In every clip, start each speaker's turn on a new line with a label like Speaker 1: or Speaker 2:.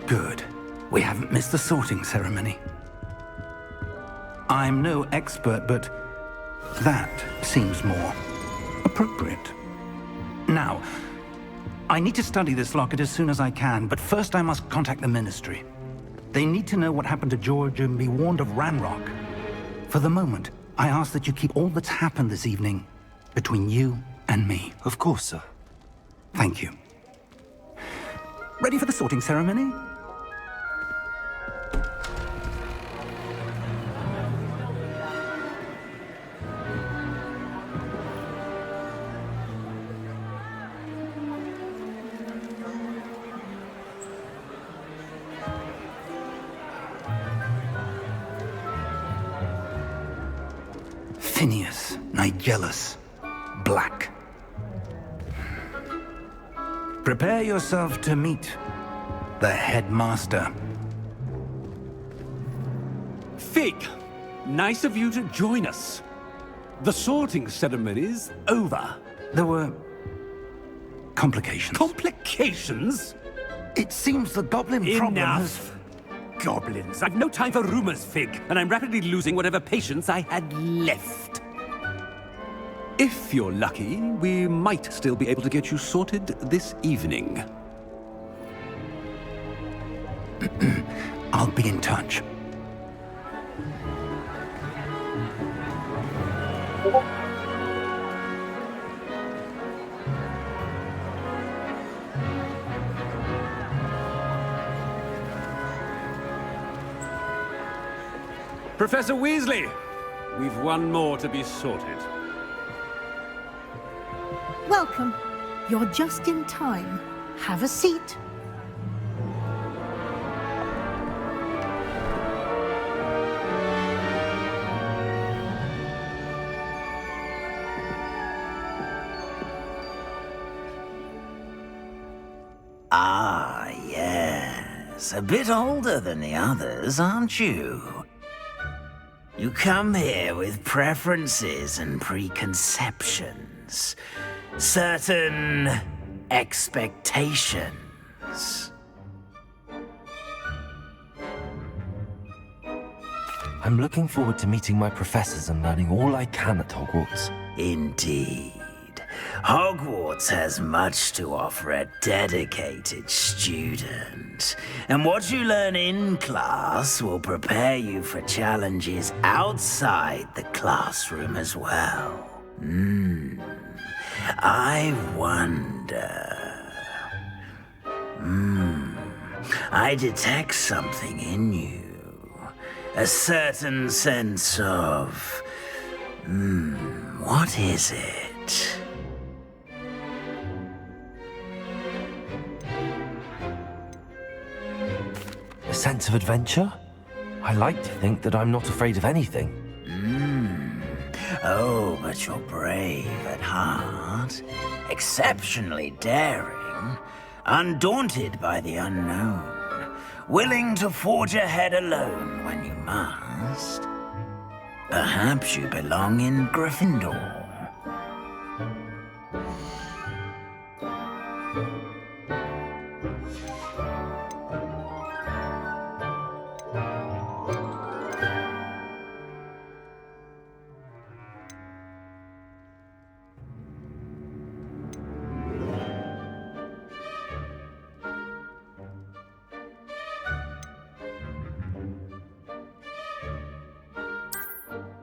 Speaker 1: Good. We haven't missed the sorting ceremony. I'm no expert, but that seems more appropriate. Now, I need to study this locket as soon as I can, but first I must contact the Ministry. They need to know what happened to George and be warned of Ranrock. For the moment, I ask that you keep all that's happened this evening between you and me.
Speaker 2: Of course, sir.
Speaker 1: Thank you. Ready for the sorting ceremony? Phineas, Nigellus, Black. Prepare yourself to meet the headmaster.
Speaker 3: Fig, nice of you to join us. The sorting ceremony's over.
Speaker 1: There were complications.
Speaker 3: Complications?
Speaker 1: It seems the goblin problem has...
Speaker 3: Enough! Goblins. I've no time for rumors, Fig, and I'm rapidly losing whatever patience I had left. If you're lucky, we might still be able to get you sorted this evening.
Speaker 1: I'll be in touch.
Speaker 3: Professor Weasley, we've one more to be sorted.
Speaker 4: Welcome. You're just in time. Have a seat.
Speaker 5: Ah, yes. A bit older than the others, aren't you? You come here with preferences and preconceptions. Certain expectations.
Speaker 2: I'm looking forward to meeting my professors and learning all I can at Hogwarts.
Speaker 5: Indeed. Hogwarts has much to offer a dedicated student. And what you learn in class will prepare you for challenges outside the classroom as well. I wonder... I detect something in you. A certain sense of... what is it?
Speaker 2: A sense of adventure? I like to think that I'm not afraid of anything.
Speaker 5: Oh, but you're brave at heart. Exceptionally daring. Undaunted by the unknown. Willing to forge ahead alone when you must. Perhaps you belong in Gryffindor.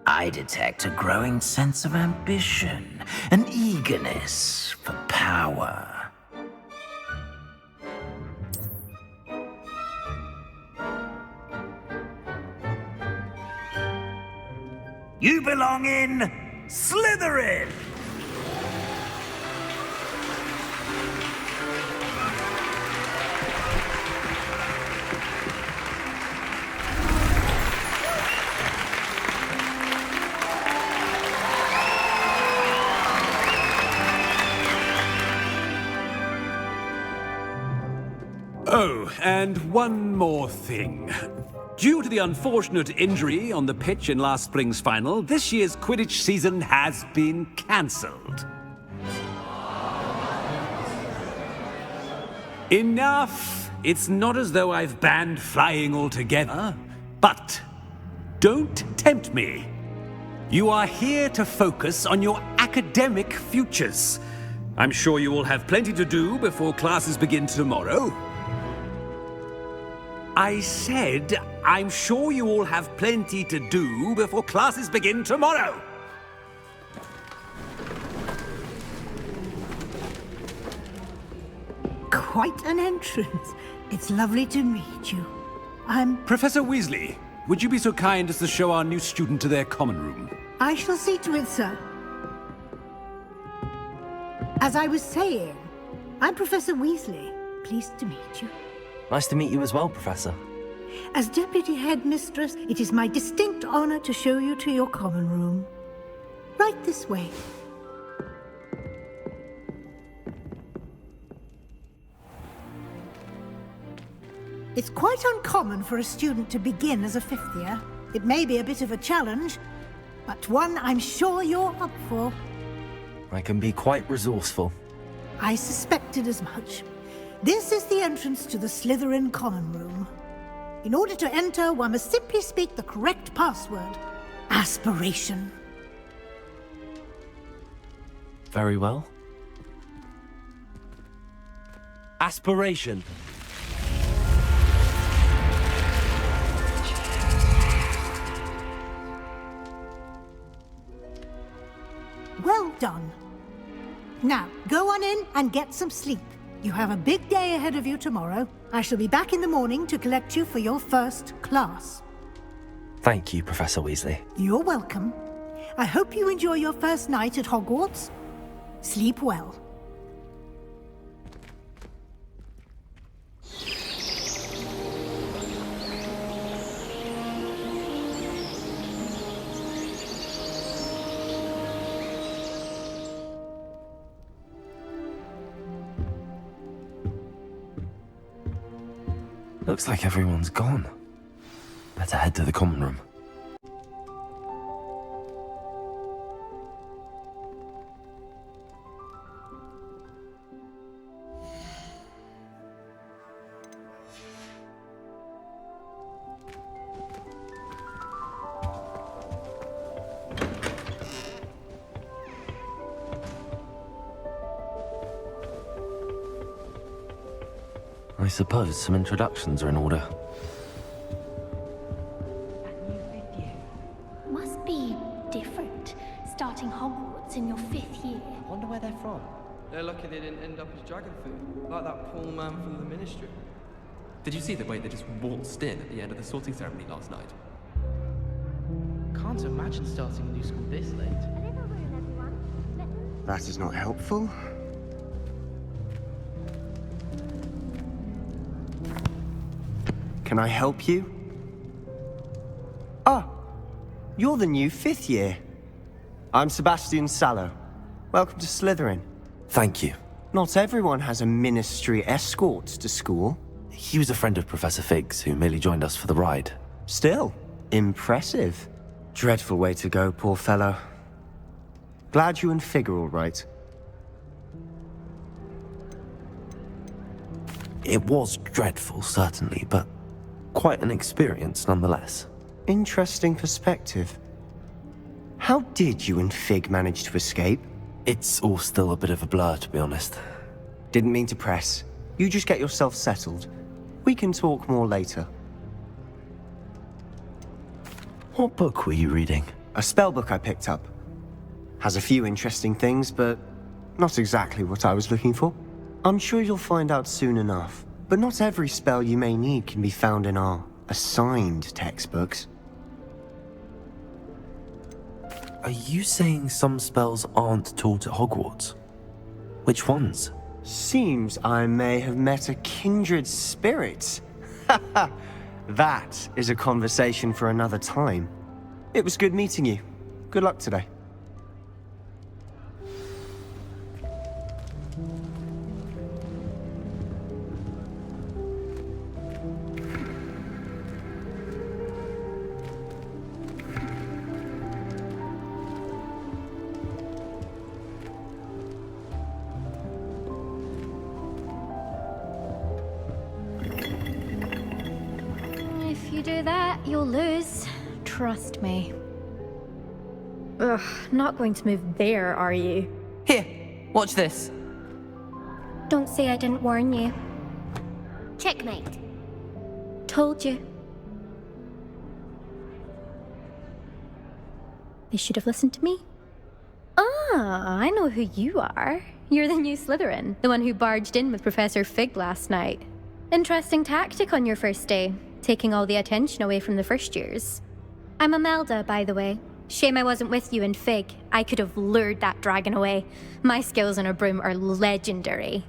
Speaker 5: I detect a growing sense of ambition, an eagerness for power. You belong in Slytherin!
Speaker 3: Oh, and one more thing. Due to the unfortunate injury on the pitch in last spring's final, this year's Quidditch season has been cancelled. Enough It's not as though I've banned flying altogether, but don't tempt me. You are here to focus on your academic futures. I'm sure you will have plenty to do before classes begin tomorrow. I said, I'm sure you all have plenty to do before classes begin tomorrow.
Speaker 4: Quite an entrance. It's lovely to meet you.
Speaker 3: Professor Weasley, would you be so kind as to show our new student to their common room?
Speaker 4: I shall see to it, sir. As I was saying, I'm Professor Weasley. Pleased to meet you.
Speaker 2: Nice to meet you as well, Professor.
Speaker 4: As Deputy Headmistress, it is my distinct honor to show you to your common room. Right this way. It's quite uncommon for a student to begin as a fifth year. It may be a bit of a challenge, but one I'm sure you're up for.
Speaker 2: I can be quite resourceful.
Speaker 4: I suspected as much. This is the entrance to the Slytherin common room. In order to enter, one must simply speak the correct password. Aspiration.
Speaker 2: Very well. Aspiration.
Speaker 4: Well done. Now, go on in and get some sleep. You have a big day ahead of you tomorrow. I shall be back in the morning to collect you for your first class.
Speaker 2: Thank you, Professor Weasley.
Speaker 4: You're welcome. I hope you enjoy your first night at Hogwarts. Sleep well.
Speaker 2: Looks like everyone's gone. Better head to the common room. I suppose some introductions are in order.
Speaker 6: Must be different, starting Hogwarts in your 5th year.
Speaker 7: Wonder where they're from. They're lucky they didn't end up as dragon food, like that poor man from the Ministry.
Speaker 8: Did you see the way they just waltzed in at the end of the sorting ceremony last night?
Speaker 7: Can't imagine starting a new school this late.
Speaker 9: That is not helpful. Can I help you? Ah, you're the new 5th year. I'm Sebastian Sallow. Welcome to Slytherin.
Speaker 2: Thank you.
Speaker 9: Not everyone has a ministry escort to school.
Speaker 2: He was a friend of Professor Fig's who merely joined us for the ride.
Speaker 9: Still, impressive. Dreadful way to go, poor fellow. Glad you and Fig are all right.
Speaker 2: It was dreadful, certainly, but quite an experience nonetheless.
Speaker 9: Interesting perspective. How did you and Fig manage to escape?
Speaker 2: It's all still a bit of a blur, to be honest.
Speaker 9: Didn't mean to press. You just get yourself settled. We can talk more later.
Speaker 2: What book were you reading?
Speaker 9: A spell book I picked up. Has a few interesting things, but not exactly what I was looking for. I'm sure you'll find out soon enough. But not every spell you may need can be found in our assigned textbooks.
Speaker 2: Are you saying some spells aren't taught at Hogwarts? Which ones?
Speaker 9: Seems I may have met a kindred spirit. That is a conversation for another time. It was good meeting you. Good luck today.
Speaker 10: do that, you'll lose. Trust me. Ugh, not going to move there, are you?
Speaker 8: Here, watch this.
Speaker 10: Don't say I didn't warn you.
Speaker 6: Checkmate.
Speaker 10: Told you. They should have listened to me. Ah, I know who you are. You're the new Slytherin, the one who barged in with Professor Fig last night. Interesting tactic on your first day, taking all the attention away from the first years. I'm Imelda, by the way. Shame I wasn't with you in Fig. I could have lured that dragon away. My skills on a broom are legendary.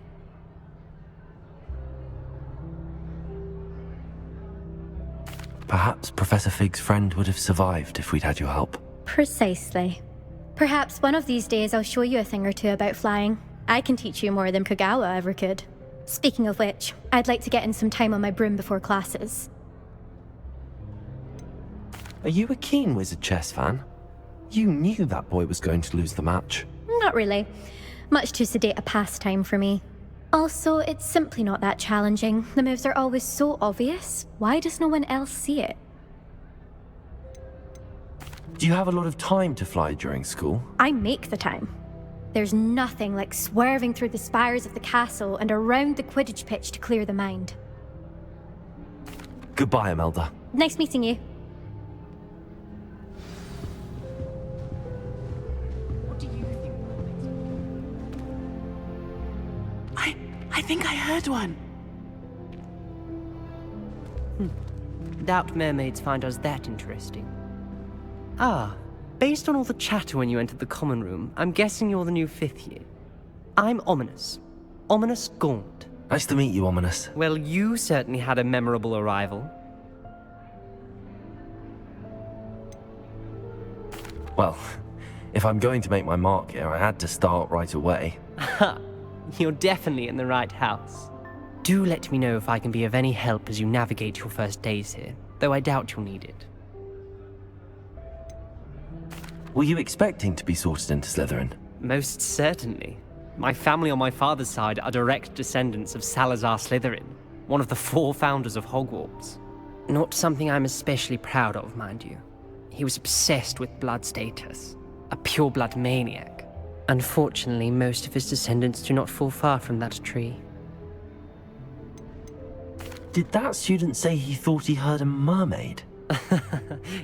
Speaker 2: Perhaps Professor Fig's friend would have survived if we'd had your help.
Speaker 10: Precisely. Perhaps one of these days I'll show you a thing or two about flying. I can teach you more than Kagawa ever could. Speaking of which, I'd like to get in some time on my broom before classes.
Speaker 2: Are you a keen Wizard chess fan? You knew that boy was going to lose the match.
Speaker 10: Not really. Much too sedate a pastime for me. Also, it's simply not that challenging. The moves are always so obvious. Why does no one else see it?
Speaker 2: Do you have a lot of time to fly during school?
Speaker 10: I make the time. There's nothing like swerving through the spires of the castle and around the Quidditch pitch to clear the mind.
Speaker 2: Goodbye, Imelda.
Speaker 10: Nice meeting you.
Speaker 11: What do you think? I think I heard one.
Speaker 12: Doubt mermaids find us that interesting. Ah, based on all the chatter when you entered the common room, I'm guessing you're the new 5th year. I'm Ominous. Ominous Gaunt.
Speaker 2: Nice to meet you, Ominous.
Speaker 12: Well, you certainly had a memorable arrival.
Speaker 2: Well, if I'm going to make my mark here, I had to start right away.
Speaker 12: Ha! You're definitely in the right house. Do let me know if I can be of any help as you navigate your first days here, though I doubt you'll need it.
Speaker 2: Were you expecting to be sorted into Slytherin?
Speaker 12: Most certainly. My family on my father's side are direct descendants of Salazar Slytherin, one of the 4 founders of Hogwarts. Not something I'm especially proud of, mind you. He was obsessed with blood status, a pure-blood maniac. Unfortunately, most of his descendants do not fall far from that tree.
Speaker 2: Did that student say he thought he heard a mermaid?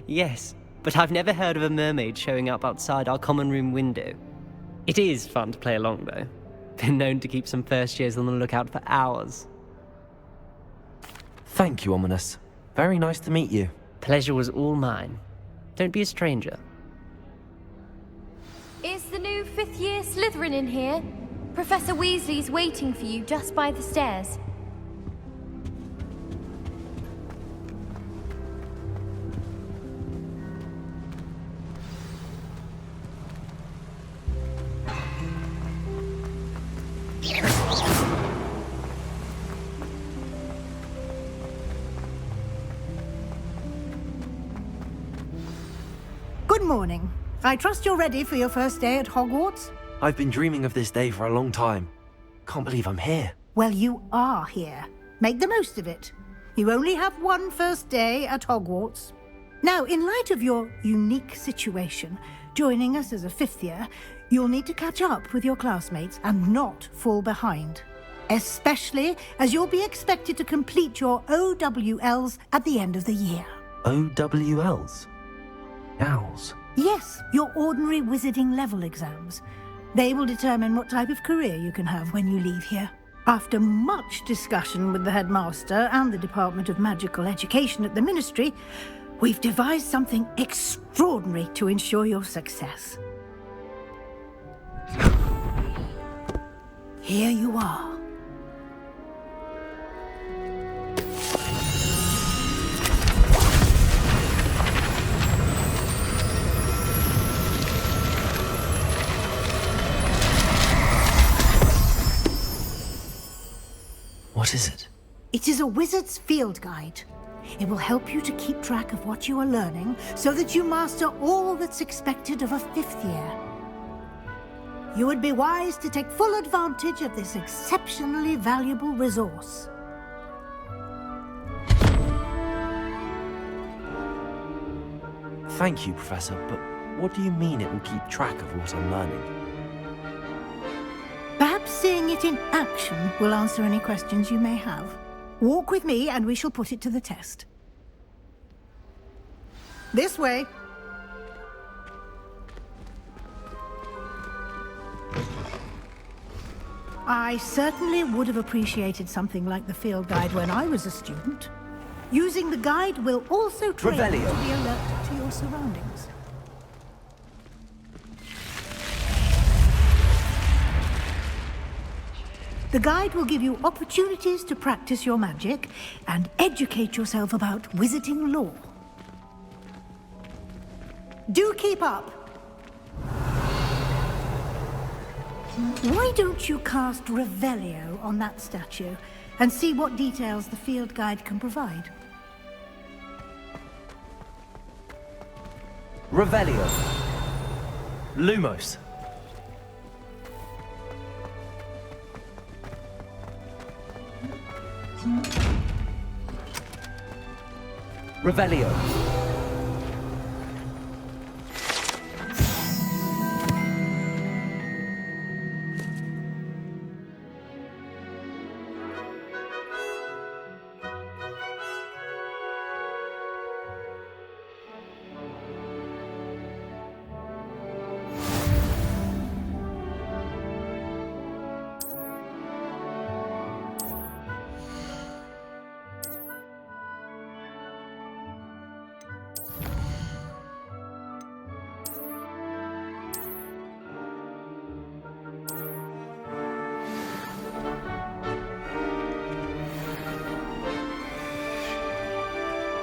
Speaker 12: Yes, but I've never heard of a mermaid showing up outside our common room window. It is fun to play along, though. Been known to keep some first years on the lookout for hours.
Speaker 2: Thank you, Ominous. Very nice to meet you.
Speaker 12: Pleasure was all mine. Don't be a stranger.
Speaker 6: Is the new 5th year Slytherin in here? Professor Weasley's waiting for you just by the stairs.
Speaker 4: Good morning. I trust you're ready for your first day at Hogwarts?
Speaker 2: I've been dreaming of this day for a long time. Can't believe I'm here.
Speaker 4: Well, you are here. Make the most of it. You only have one first day at Hogwarts. Now, in light of your unique situation, joining us as a 5th year, you'll need to catch up with your classmates and not fall behind. Especially as you'll be expected to complete your OWLs at the end of the year.
Speaker 2: OWLs? Owls?
Speaker 4: Yes, your ordinary wizarding level exams. They will determine what type of career you can have when you leave here. After much discussion with the headmaster and the Department of Magical Education at the Ministry, we've devised something extraordinary to ensure your success. Here you are.
Speaker 2: What is it?
Speaker 4: It is a wizard's field guide. It will help you to keep track of what you are learning so that you master all that's expected of a 5th year. You would be wise to take full advantage of this exceptionally valuable resource.
Speaker 2: Thank you, Professor, but what do you mean it will keep track of what I'm learning?
Speaker 4: Perhaps seeing it in action will answer any questions you may have. Walk with me and we shall put it to the test. This way. I certainly would have appreciated something like the field guide when I was a student. Using the guide will also train you to be alert to your surroundings. The guide will give you opportunities to practice your magic and educate yourself about wizarding lore. Do keep up! Why don't you cast Revelio on that statue and see what details the field guide can provide?
Speaker 2: Revelio. Lumos. Revelio.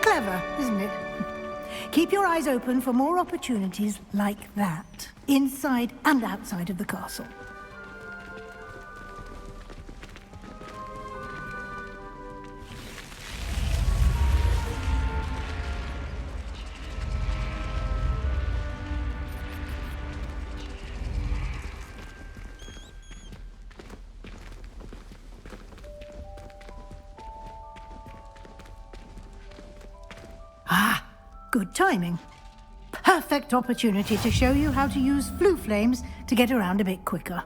Speaker 4: Clever, isn't it? Keep your eyes open for more opportunities like that, inside and outside of the castle. Good timing. Perfect opportunity to show you how to use flue flames to get around a bit quicker.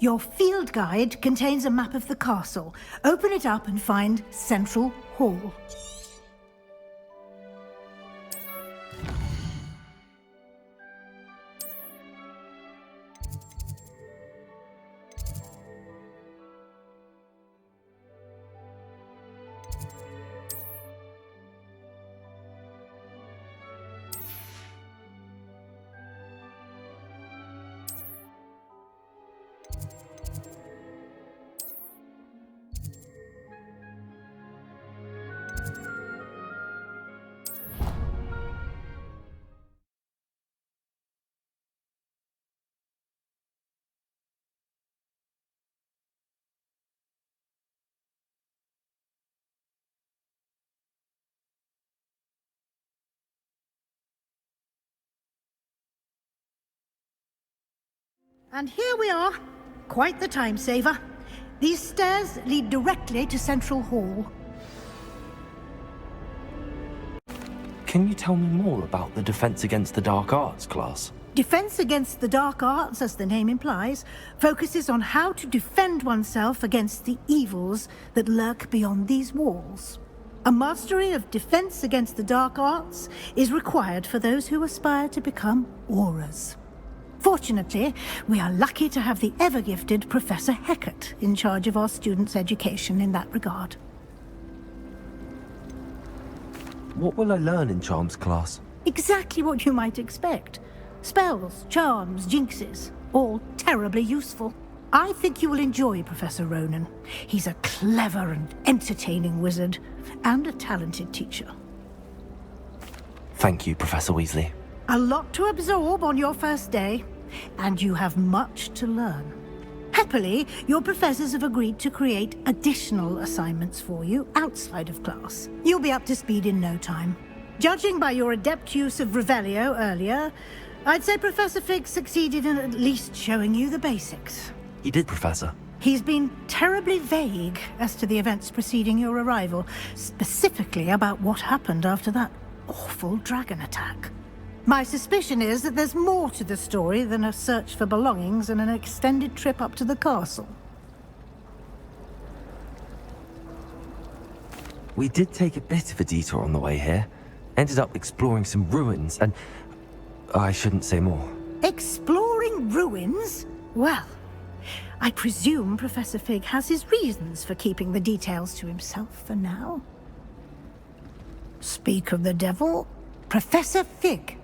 Speaker 4: Your field guide contains a map of the castle. Open it up and find Central Hall. And here we are. Quite the time saver. These stairs lead directly to Central Hall.
Speaker 2: Can you tell me more about the Defense Against the Dark Arts class?
Speaker 4: Defense Against the Dark Arts, as the name implies, focuses on how to defend oneself against the evils that lurk beyond these walls. A mastery of Defense Against the Dark Arts is required for those who aspire to become auras. Fortunately, we are lucky to have the ever-gifted Professor Hecat in charge of our students' education in that regard.
Speaker 2: What will I learn in Charms class?
Speaker 4: Exactly what you might expect. Spells, charms, jinxes, all terribly useful. I think you will enjoy Professor Ronan. He's a clever and entertaining wizard, and a talented teacher.
Speaker 2: Thank you, Professor Weasley.
Speaker 4: A lot to absorb on your first day, and you have much to learn. Happily, your professors have agreed to create additional assignments for you outside of class. You'll be up to speed in no time. Judging by your adept use of Revelio earlier, I'd say Professor Fig succeeded in at least showing you the basics.
Speaker 2: He did, Professor.
Speaker 4: He's been terribly vague as to the events preceding your arrival, specifically about what happened after that awful dragon attack. My suspicion is that there's more to the story than a search for belongings and an extended trip up to the castle.
Speaker 2: We did take a bit of a detour on the way here. Ended up exploring some ruins and... I shouldn't say more.
Speaker 4: Exploring ruins? Well, I presume Professor Fig has his reasons for keeping the details to himself for now. Speak of the devil, Professor Fig.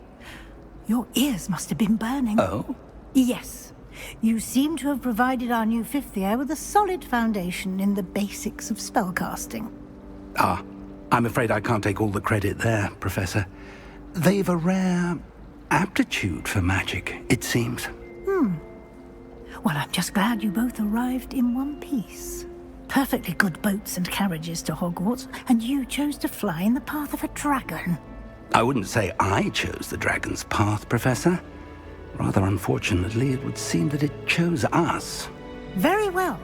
Speaker 4: Your ears must have been burning.
Speaker 1: Oh?
Speaker 4: Yes. You seem to have provided our new fifth year with a solid foundation in the basics of spellcasting.
Speaker 1: Ah, I'm afraid I can't take all the credit there, Professor. They've a rare aptitude for magic, it seems.
Speaker 4: Well, I'm just glad you both arrived in one piece. Perfectly good boats and carriages to Hogwarts, and you chose to fly in the path of a dragon.
Speaker 1: I wouldn't say I chose the dragon's path, Professor. Rather unfortunately, it would seem that it chose us.
Speaker 4: Very well.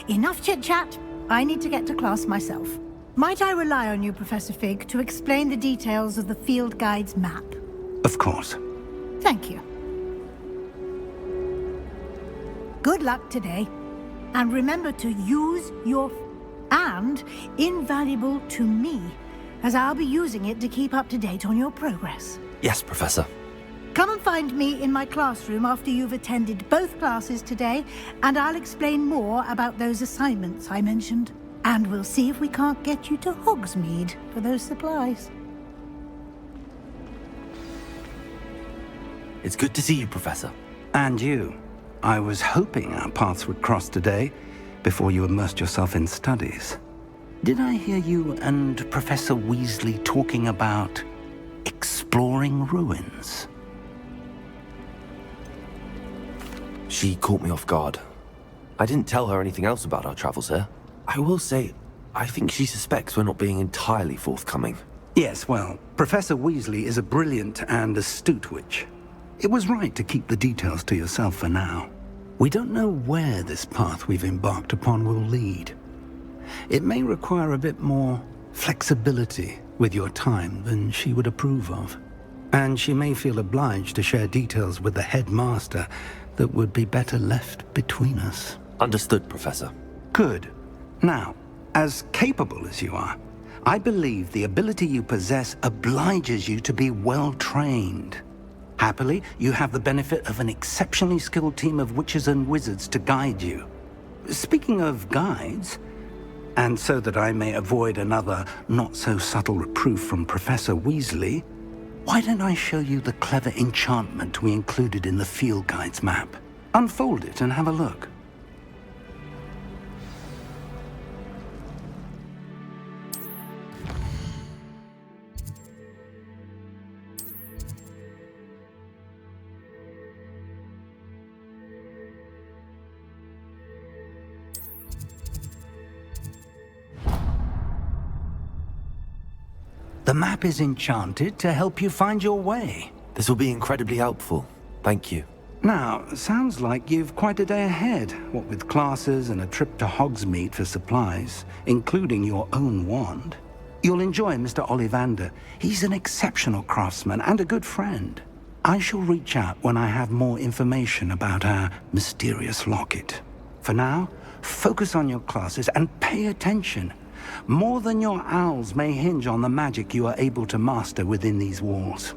Speaker 4: Enough chit-chat. I need to get to class myself. Might I rely on you, Professor Fig, to explain the details of the field guide's map?
Speaker 1: Of course.
Speaker 4: Thank you. Good luck today. And remember to use your... and invaluable to me, as I'll be using it to keep up to date on your progress.
Speaker 2: Yes, Professor.
Speaker 4: Come and find me in my classroom after you've attended both classes today, and I'll explain more about those assignments I mentioned. And we'll see if we can't get you to Hogsmeade for those supplies.
Speaker 2: It's good to see you, Professor.
Speaker 1: And you. I was hoping our paths would cross today, before you immersed yourself in studies. Did I hear you and Professor Weasley talking about exploring ruins?
Speaker 2: She caught me off guard. I didn't tell her anything else about our travels here. I will say, I think she suspects we're not being entirely forthcoming.
Speaker 1: Yes, well, Professor Weasley is a brilliant and astute witch. It was right to keep the details to yourself for now. We don't know where this path we've embarked upon will lead. It may require a bit more flexibility with your time than she would approve of. And she may feel obliged to share details with the headmaster that would be better left between us.
Speaker 2: Understood, Professor.
Speaker 1: Good. Now, as capable as you are, I believe the ability you possess obliges you to be well trained. Happily, you have the benefit of an exceptionally skilled team of witches and wizards to guide you. Speaking of guides, and so that I may avoid another not-so-subtle reproof from Professor Weasley, why don't I show you the clever enchantment we included in the field guide's map? Unfold it and have a look. The map is enchanted to help you find your way.
Speaker 2: This will be incredibly helpful. Thank you.
Speaker 1: Now, sounds like you've quite a day ahead, what with classes and a trip to Hogsmeade for supplies, including your own wand. You'll enjoy Mr. Ollivander. He's an exceptional craftsman and a good friend. I shall reach out when I have more information about our mysterious locket. For now, focus on your classes and pay attention. More than your owls may hinge on the magic you are able to master within these walls.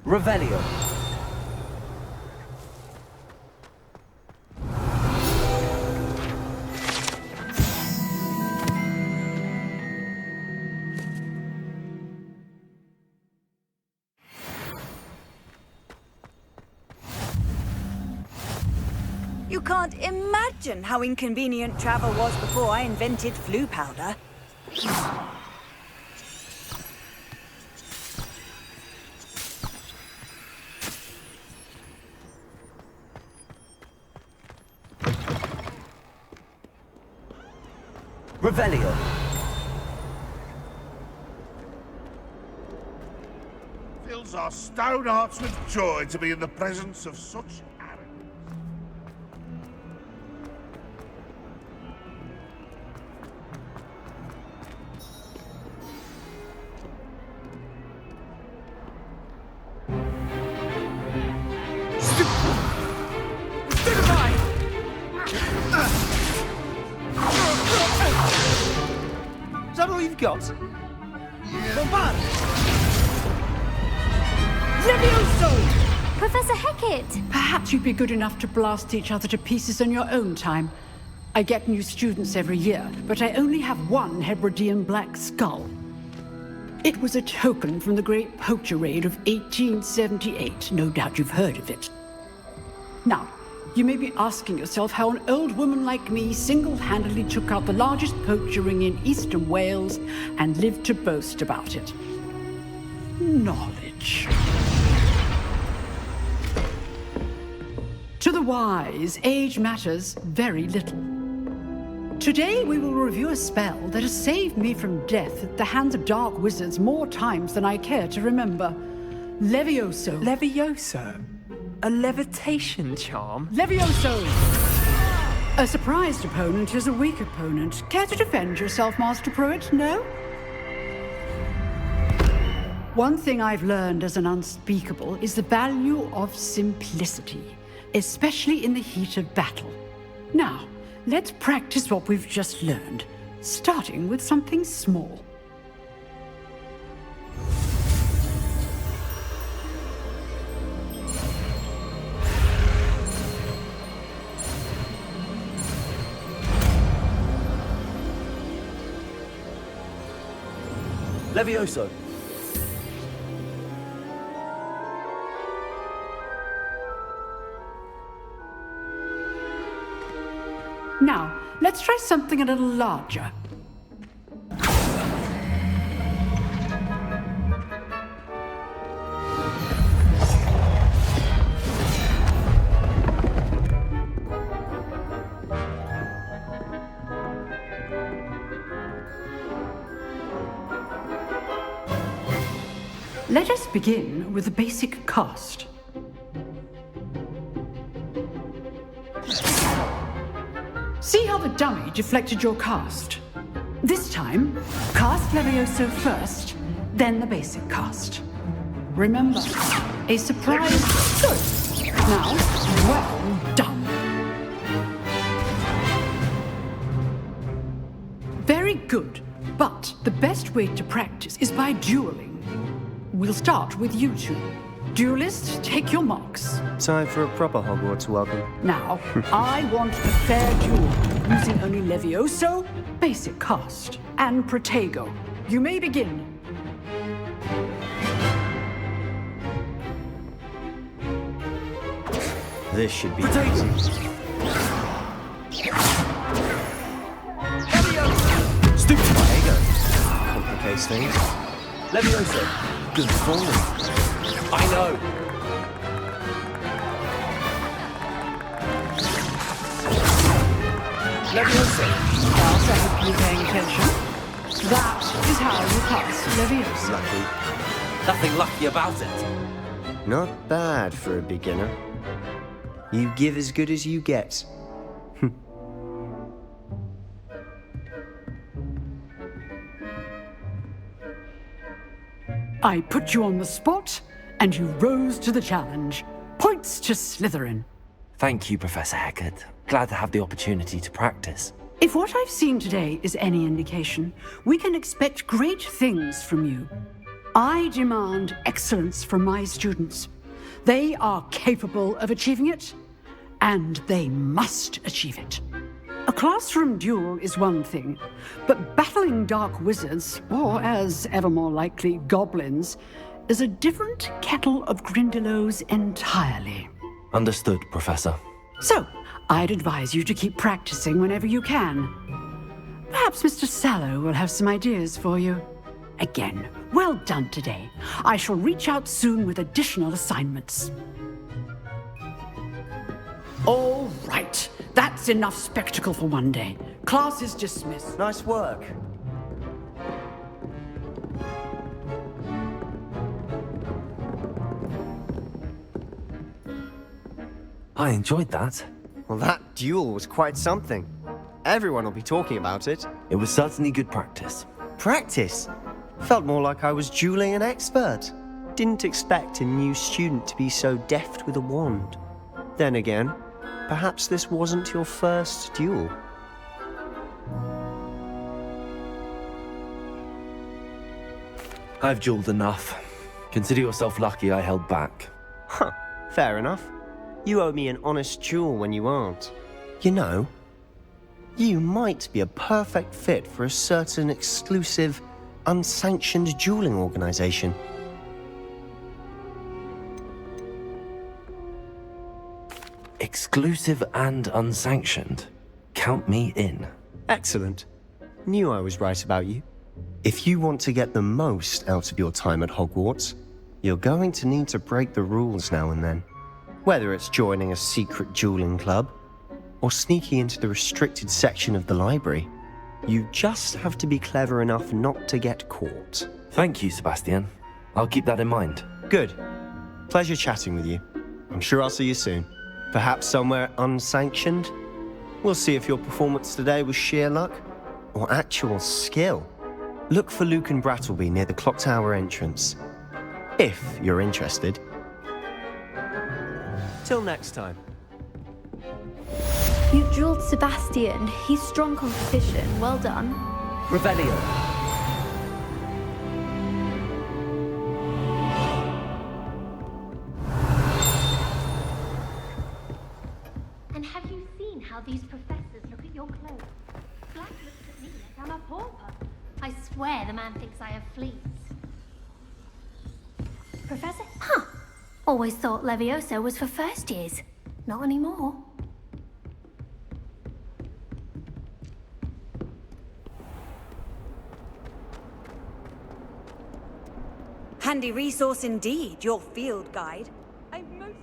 Speaker 12: Revelio.
Speaker 5: You
Speaker 13: You can't imagine how inconvenient travel was before I invented flu powder.
Speaker 2: Revelio.
Speaker 14: Fills our stout hearts with joy to be in the presence of such arrogance.
Speaker 11: Is that all you've got? Bombard!
Speaker 15: Levioso!
Speaker 6: Professor Hecat!
Speaker 15: Perhaps you'd be good enough to blast each other to pieces on your own time. I get new students every year, but I only have one Hebridean black skull. It was a token from the Great Poacher Raid of 1878. No doubt you've heard of it. Now, you may be asking yourself how an old woman like me single-handedly took out the largest poacher ring in eastern Wales and lived to boast about it. Knowledge. To the wise, age matters very little. Today we will review a spell that has saved me from death at the hands of dark wizards more times than I care to remember. Levioso.
Speaker 11: Levioso? A levitation charm?
Speaker 15: Levioso! A surprised opponent is a weak opponent. Care to defend yourself, Master Pruitt? No? One thing I've learned as an unspeakable is the value of simplicity, especially in the heat of battle. Now, let's practice what we've just learned, starting with something small.
Speaker 2: Levioso.
Speaker 15: Now, let's try something a little larger. Let us begin with the basic cast. See how the dummy deflected your cast? This time, cast Levioso first, then the basic cast. Remember, a surprise. Good. Now, well done. Very good, but the best way to practice is by dueling. We'll start with you two. Duelists, take your marks.
Speaker 9: Time for a proper Hogwarts welcome.
Speaker 15: Now, I want a fair duel, using only Levioso, basic cast, and Protego. You may begin.
Speaker 9: This should be easy.
Speaker 2: Stupid Protego.
Speaker 9: Complicates things.
Speaker 2: Levioso. Good form. I know.
Speaker 15: Levioso. Class, I hope you're paying attention. That is how you pass Levioso.
Speaker 9: Lucky.
Speaker 2: Nothing lucky about it.
Speaker 9: Not bad for a beginner. You give as good as you get.
Speaker 15: I put you on the spot, and you rose to the challenge. Points to Slytherin.
Speaker 2: Thank you, Professor Hecat. Glad to have the opportunity to practice.
Speaker 15: If what I've seen today is any indication, we can expect great things from you. I demand excellence from my students. They are capable of achieving it, and they must achieve it. A classroom duel is one thing, but battling dark wizards, or as ever more likely, goblins, is a different kettle of Grindylows entirely.
Speaker 2: Understood, Professor.
Speaker 15: So, I'd advise you to keep practicing whenever you can. Perhaps Mr. Sallow will have some ideas for you. Again, well done today. I shall reach out soon with additional assignments. All right, that's enough spectacle for one day. Class is dismissed.
Speaker 9: Nice work.
Speaker 2: I enjoyed that.
Speaker 9: Well, that duel was quite something. Everyone will be talking about it.
Speaker 2: It was certainly good practice.
Speaker 9: Practice? Felt more like I was dueling an expert. Didn't expect a new student to be so deft with a wand. Then again, perhaps this wasn't your first duel.
Speaker 2: I've dueled enough. Consider yourself lucky I held back.
Speaker 9: Huh, fair enough. You owe me an honest duel when you aren't. You know, you might be a perfect fit for a certain exclusive, unsanctioned dueling organization.
Speaker 2: Exclusive and unsanctioned. Count me in.
Speaker 9: Excellent. Knew I was right about you. If you want to get the most out of your time at Hogwarts, you're going to need to break the rules now and then. Whether it's joining a secret dueling club, or sneaking into the restricted section of the library, you just have to be clever enough not to get caught.
Speaker 2: Thank you, Sebastian. I'll keep that in mind.
Speaker 9: Good. Pleasure chatting with you. I'm sure I'll see you soon. Perhaps somewhere unsanctioned? We'll see if your performance today was sheer luck, or actual skill. Look for Luke and Brattleby near the clock tower entrance. If you're interested. Till next time.
Speaker 10: You drilled Sebastian. He's strong competition. Well done.
Speaker 12: Revelio.
Speaker 6: And have you seen how these professors look at your clothes? Black looks at me like I'm a pauper. I swear the man thinks I have fleas. Professor? Huh. Always thought Levioso was for first years. Not anymore.
Speaker 13: Handy resource indeed, your field guide. I most...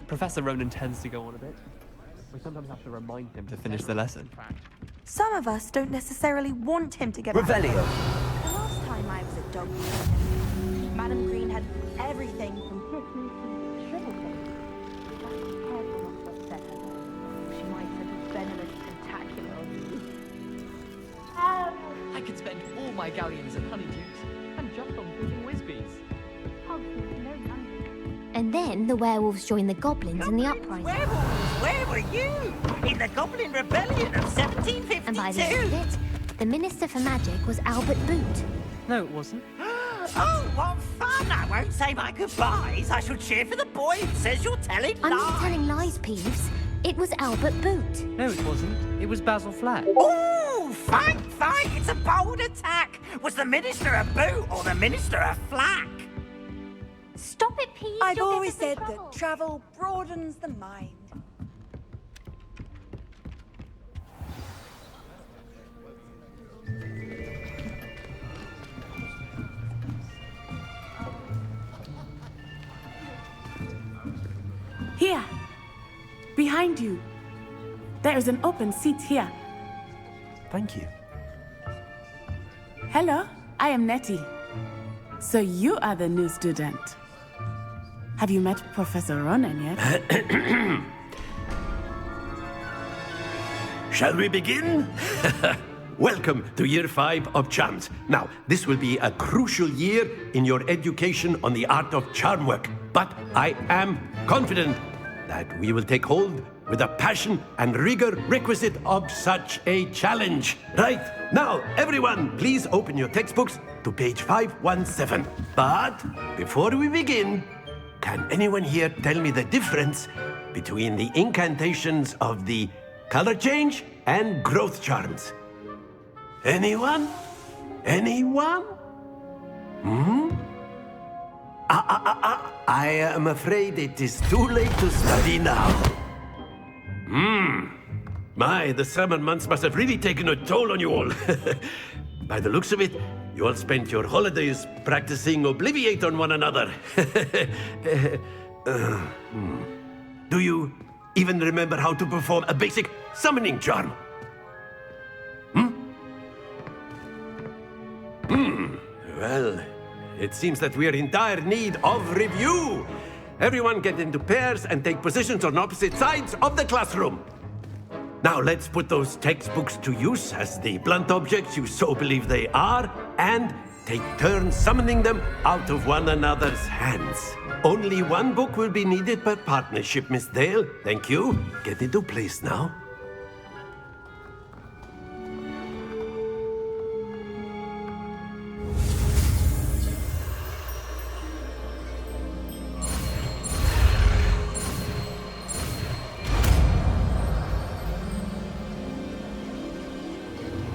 Speaker 8: Professor Ronan tends to go on a bit. We sometimes have to remind him to finish the lesson.
Speaker 16: Some of us don't necessarily want him to get
Speaker 11: Revelio.
Speaker 16: The last time I was at Dog Madam Green had everything from kisses to shrivel cake. Just be careful not to upset her. She might send a venomous tentacular on you.
Speaker 12: I
Speaker 8: could spend all my galleons at honeydews and jump on cooking whizbees.
Speaker 6: And then the werewolves joined the goblins in the uprising.
Speaker 17: Werewolves, where were you? In the Goblin Rebellion of 1752?
Speaker 6: And by the end of it, the Minister for Magic was Albert Boot.
Speaker 12: No, it wasn't.
Speaker 17: Oh, what fun! I won't say my goodbyes. I shall cheer for the boy who says you're telling
Speaker 6: I'm
Speaker 17: lies.
Speaker 6: not telling lies, Peeves. It was Albert Boot.
Speaker 12: No, it wasn't. It was Basil Flack.
Speaker 17: Ooh, fight! It's a bold attack. Was the Minister a boot or the Minister a flack?
Speaker 6: Stop it, Peeves.
Speaker 16: I've
Speaker 6: You'll
Speaker 16: always
Speaker 6: get us
Speaker 16: said
Speaker 6: in trouble.
Speaker 16: that travel broadens the mind.
Speaker 18: Here, behind you. There is an open seat here.
Speaker 2: Thank you.
Speaker 18: Hello, I am Nettie. So you are the new student. Have you met Professor Ronan yet?
Speaker 19: Shall we begin? Welcome to Year 5 of Charms. Now, this will be a crucial year in your education on the art of charm work. But I am confident that we will take hold with the passion and rigor requisite of such a challenge. Right, now, everyone, please open your textbooks to page 517. But before we begin, can anyone here tell me the difference between the incantations of the color change and growth charms? Anyone? Anyone? I am afraid it is too late to study now. My, the summer months must have really taken a toll on you all. By the looks of it, you all spent your holidays practicing Obliviate on one another. Do you even remember how to perform a basic summoning charm? Well, it seems that we are in dire need of review. Everyone get into pairs and take positions on opposite sides of the classroom. Now let's put those textbooks to use as the blunt objects you so believe they are, and take turns summoning them out of one another's hands. Only one book will be needed per partnership, Miss Dale. Thank you. Get into place now.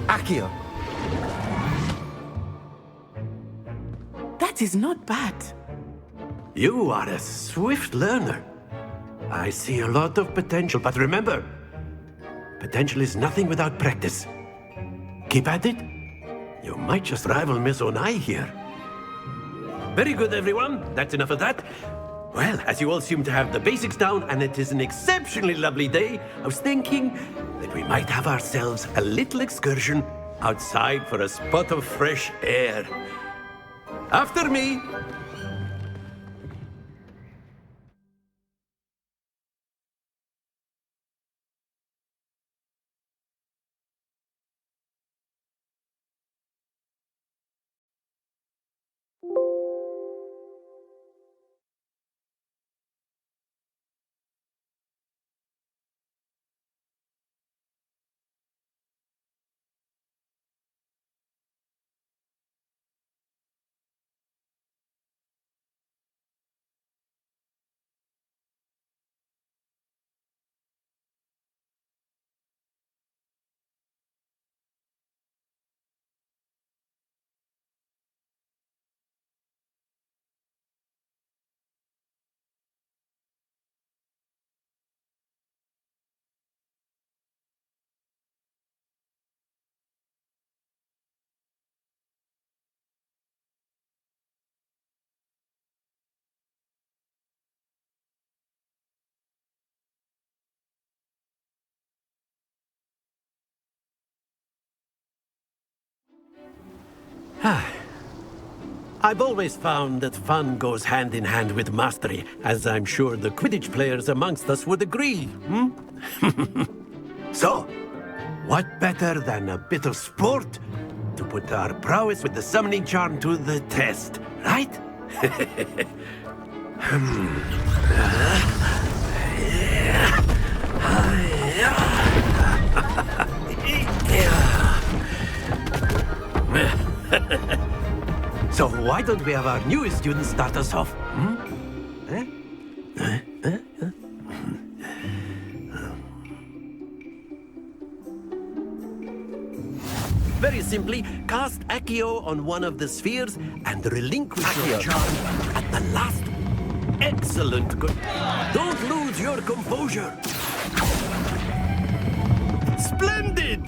Speaker 9: Accio.
Speaker 18: That is not bad.
Speaker 19: You are a swift learner. I see a lot of potential, but remember, potential is nothing without practice. Keep at it. You might just rival Miss Onai here. Very good, everyone. That's enough of that. Well, as you all seem to have the basics down, and it is an exceptionally lovely day, I was thinking that we might have ourselves a little excursion outside for a spot of fresh air. After me. I've always found that fun goes hand in hand with mastery, as I'm sure the Quidditch players amongst us would agree, So, what better than a bit of sport to put our prowess with the summoning charm to the test, right? So why don't we have our newest student start us off? Very simply, cast Accio on one of the spheres and relinquish your charm at the last. Excellent. Don't lose your composure. Splendid!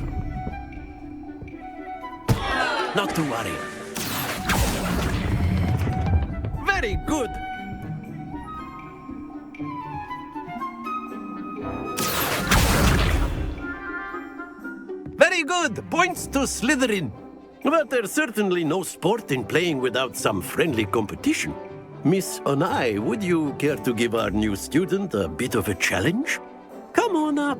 Speaker 19: Not to worry. Very good. Very good. Points to Slytherin. But there's certainly no sport in playing without some friendly competition. Miss Onai, would you care to give our new student a bit of a challenge? Come on up.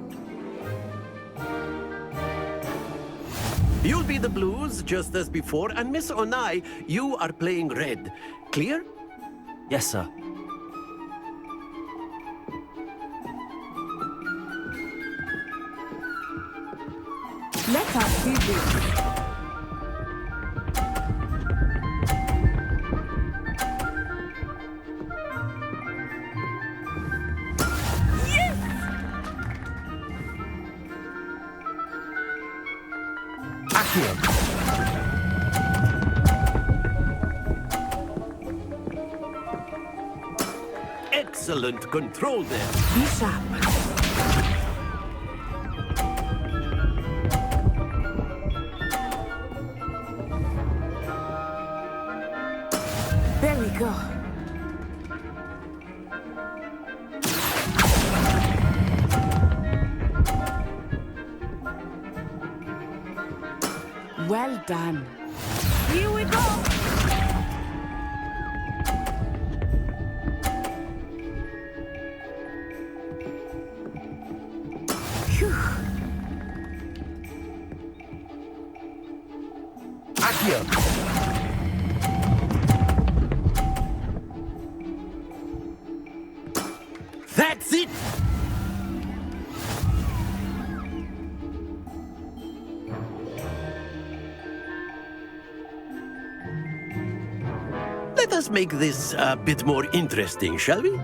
Speaker 19: You'll be the blues, just as before, and Miss Onai, you are playing red. Clear?
Speaker 2: Yes, sir.
Speaker 18: Let us see this.
Speaker 19: Excellent control there.
Speaker 18: Be sharp. There we go. Well done. Here we go. Phew.
Speaker 19: Accio. That's it! Let us make this a bit more interesting, shall we?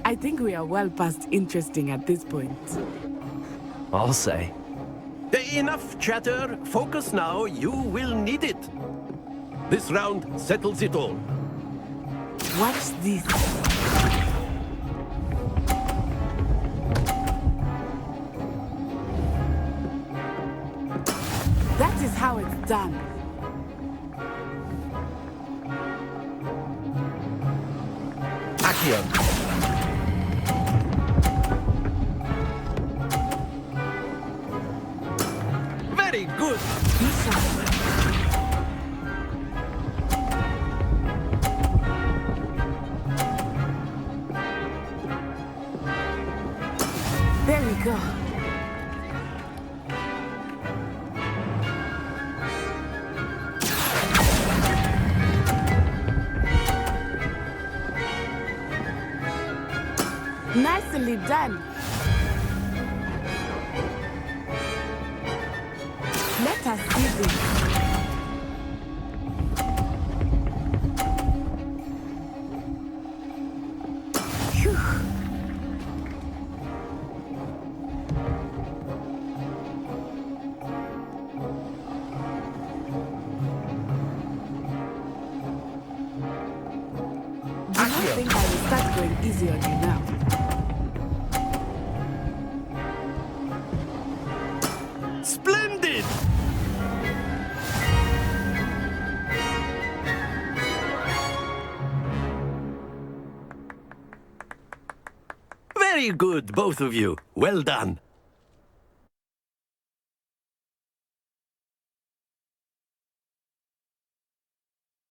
Speaker 18: I think we are well past interesting at this point.
Speaker 2: I'll say.
Speaker 19: Enough chatter. Focus now. You will need it. This round settles it all.
Speaker 18: Watch this. That is how it's done.
Speaker 19: Accio. Very good.
Speaker 18: There we go. Nicely done. Let us see this. Phew. I don't think I will start going easy on you now.
Speaker 19: Splendid! Very good, both of you. Well done.